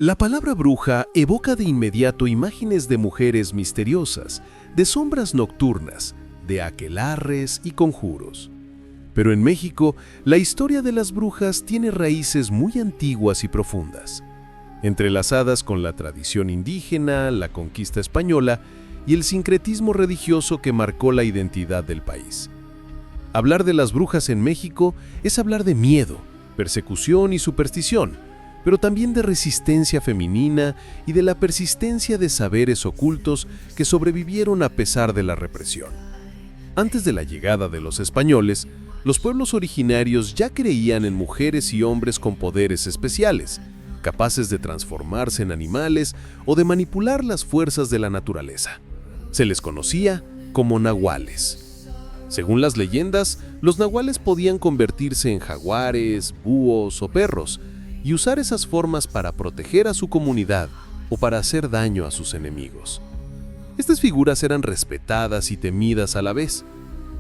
La palabra bruja evoca de inmediato imágenes de mujeres misteriosas, de sombras nocturnas, de aquelarres y conjuros. Pero en México, la historia de las brujas tiene raíces muy antiguas y profundas, entrelazadas con la tradición indígena, la conquista española y el sincretismo religioso que marcó la identidad del país. Hablar de las brujas en México es hablar de miedo, persecución y superstición, pero también de resistencia femenina y de la persistencia de saberes ocultos que sobrevivieron a pesar de la represión. Antes de la llegada de los españoles, los pueblos originarios ya creían en mujeres y hombres con poderes especiales, capaces de transformarse en animales o de manipular las fuerzas de la naturaleza. Se les conocía como nahuales. Según las leyendas, los nahuales podían convertirse en jaguares, búhos o perros, y usar esas formas para proteger a su comunidad o para hacer daño a sus enemigos. Estas figuras eran respetadas y temidas a la vez.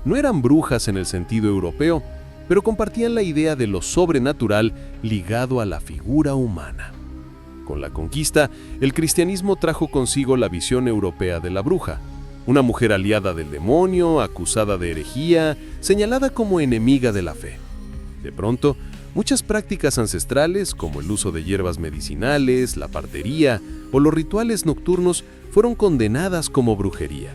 No eran brujas en el sentido europeo, pero compartían la idea de lo sobrenatural ligado a la figura humana. Con la conquista, el cristianismo trajo consigo la visión europea de la bruja, una mujer aliada del demonio, acusada de herejía, señalada como enemiga de la fe. De pronto, muchas prácticas ancestrales, como el uso de hierbas medicinales, la partería o los rituales nocturnos, fueron condenadas como brujería.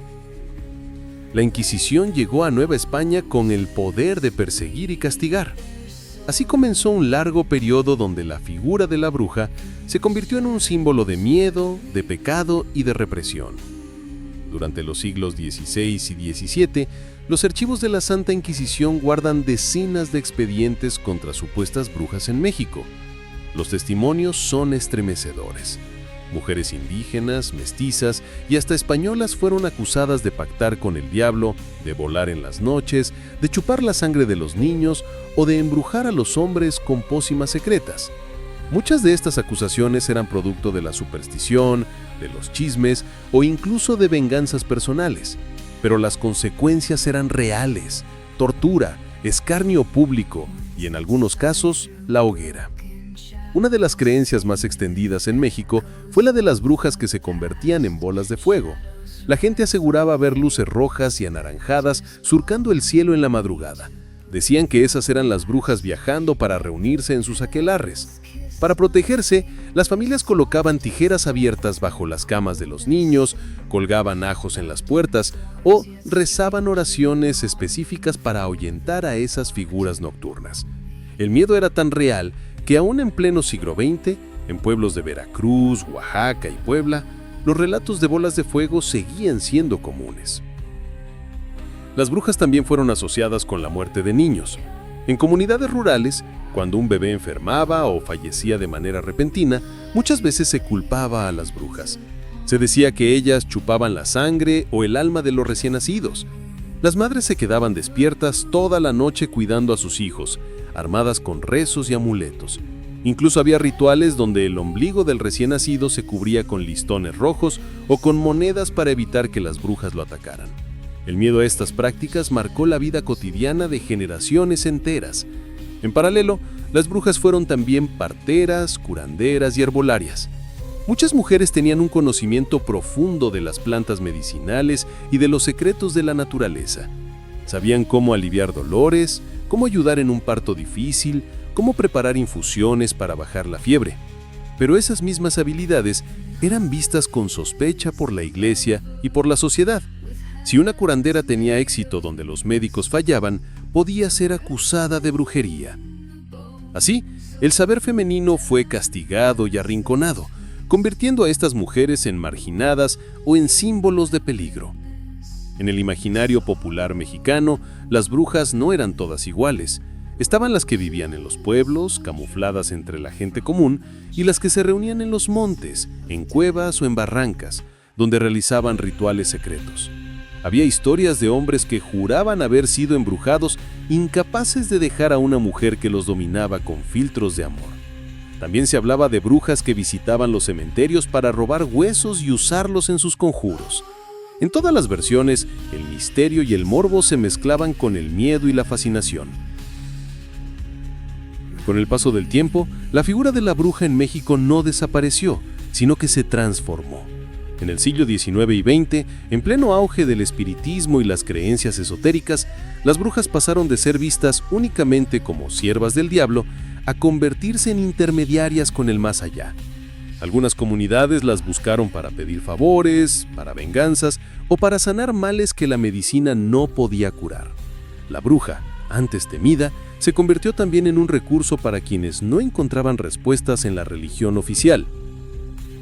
La Inquisición llegó a Nueva España con el poder de perseguir y castigar. Así comenzó un largo periodo donde la figura de la bruja se convirtió en un símbolo de miedo, de pecado y de represión. Durante los siglos XVI y XVII, los archivos de la Santa Inquisición guardan decenas de expedientes contra supuestas brujas en México. Los testimonios son estremecedores. Mujeres indígenas, mestizas y hasta españolas fueron acusadas de pactar con el diablo, de volar en las noches, de chupar la sangre de los niños o de embrujar a los hombres con pócimas secretas. Muchas de estas acusaciones eran producto de la superstición, de los chismes o incluso de venganzas personales. Pero las consecuencias eran reales: tortura, escarnio público y, en algunos casos, la hoguera. Una de las creencias más extendidas en México fue la de las brujas que se convertían en bolas de fuego. La gente aseguraba ver luces rojas y anaranjadas surcando el cielo en la madrugada. Decían que esas eran las brujas viajando para reunirse en sus aquelarres. Para protegerse, las familias colocaban tijeras abiertas bajo las camas de los niños, colgaban ajos en las puertas o rezaban oraciones específicas para ahuyentar a esas figuras nocturnas. El miedo era tan real que aún en pleno siglo XX, en pueblos de Veracruz, Oaxaca y Puebla, los relatos de bolas de fuego seguían siendo comunes. Las brujas también fueron asociadas con la muerte de niños. En comunidades rurales, cuando un bebé enfermaba o fallecía de manera repentina, muchas veces se culpaba a las brujas. Se decía que ellas chupaban la sangre o el alma de los recién nacidos. Las madres se quedaban despiertas toda la noche cuidando a sus hijos, armadas con rezos y amuletos. Incluso había rituales donde el ombligo del recién nacido se cubría con listones rojos o con monedas para evitar que las brujas lo atacaran. El miedo a estas prácticas marcó la vida cotidiana de generaciones enteras. En paralelo, las brujas fueron también parteras, curanderas y herbolarias. Muchas mujeres tenían un conocimiento profundo de las plantas medicinales y de los secretos de la naturaleza. Sabían cómo aliviar dolores, cómo ayudar en un parto difícil, cómo preparar infusiones para bajar la fiebre. Pero esas mismas habilidades eran vistas con sospecha por la iglesia y por la sociedad. Si una curandera tenía éxito donde los médicos fallaban, podía ser acusada de brujería. Así, el saber femenino fue castigado y arrinconado, convirtiendo a estas mujeres en marginadas o en símbolos de peligro. En el imaginario popular mexicano, las brujas no eran todas iguales. Estaban las que vivían en los pueblos, camufladas entre la gente común, y las que se reunían en los montes, en cuevas o en barrancas, donde realizaban rituales secretos. Había historias de hombres que juraban haber sido embrujados, incapaces de dejar a una mujer que los dominaba con filtros de amor. También se hablaba de brujas que visitaban los cementerios para robar huesos y usarlos en sus conjuros. En todas las versiones, el misterio y el morbo se mezclaban con el miedo y la fascinación. Con el paso del tiempo, la figura de la bruja en México no desapareció, sino que se transformó. En el siglo XIX y XX, en pleno auge del espiritismo y las creencias esotéricas, las brujas pasaron de ser vistas únicamente como siervas del diablo a convertirse en intermediarias con el más allá. Algunas comunidades las buscaron para pedir favores, para venganzas o para sanar males que la medicina no podía curar. La bruja, antes temida, se convirtió también en un recurso para quienes no encontraban respuestas en la religión oficial.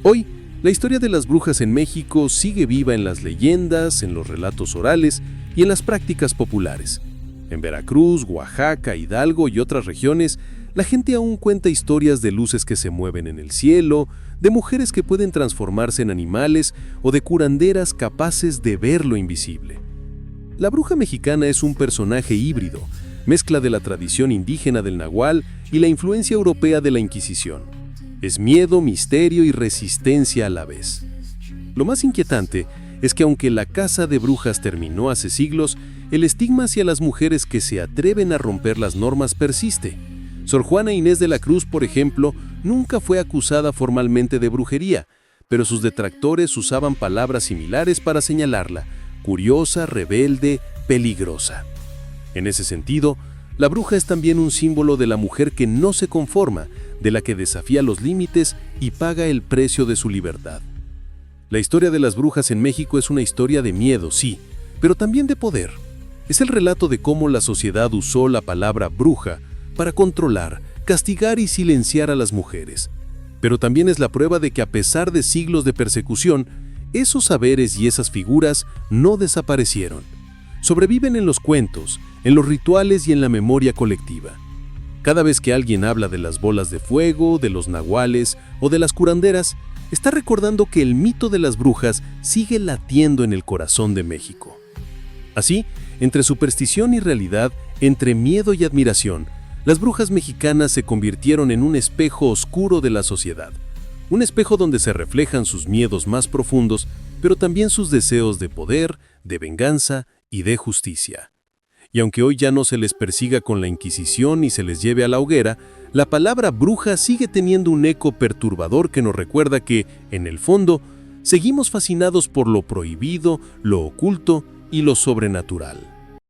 Hoy, la historia de las brujas en México sigue viva en las leyendas, en los relatos orales y en las prácticas populares. En Veracruz, Oaxaca, Hidalgo y otras regiones, la gente aún cuenta historias de luces que se mueven en el cielo, de mujeres que pueden transformarse en animales o de curanderas capaces de ver lo invisible. La bruja mexicana es un personaje híbrido, mezcla de la tradición indígena del Nahual y la influencia europea de la Inquisición. Es miedo, misterio y resistencia a la vez. Lo más inquietante es que aunque la caza de brujas terminó hace siglos, el estigma hacia las mujeres que se atreven a romper las normas persiste. Sor Juana Inés de la Cruz, por ejemplo, nunca fue acusada formalmente de brujería, pero sus detractores usaban palabras similares para señalarla: curiosa, rebelde, peligrosa. En ese sentido, la bruja es también un símbolo de la mujer que no se conforma, de la que desafía los límites y paga el precio de su libertad. La historia de las brujas en México es una historia de miedo, sí, pero también de poder. Es el relato de cómo la sociedad usó la palabra bruja para controlar, castigar y silenciar a las mujeres. Pero también es la prueba de que a pesar de siglos de persecución, esos saberes y esas figuras no desaparecieron. Sobreviven en los cuentos, en los rituales y en la memoria colectiva. Cada vez que alguien habla de las bolas de fuego, de los nahuales o de las curanderas, está recordando que el mito de las brujas sigue latiendo en el corazón de México. Así, entre superstición y realidad, entre miedo y admiración, las brujas mexicanas se convirtieron en un espejo oscuro de la sociedad. Un espejo donde se reflejan sus miedos más profundos, pero también sus deseos de poder, de venganza y de justicia. Y aunque hoy ya no se les persiga con la Inquisición y se les lleve a la hoguera, la palabra bruja sigue teniendo un eco perturbador que nos recuerda que, en el fondo, seguimos fascinados por lo prohibido, lo oculto y lo sobrenatural.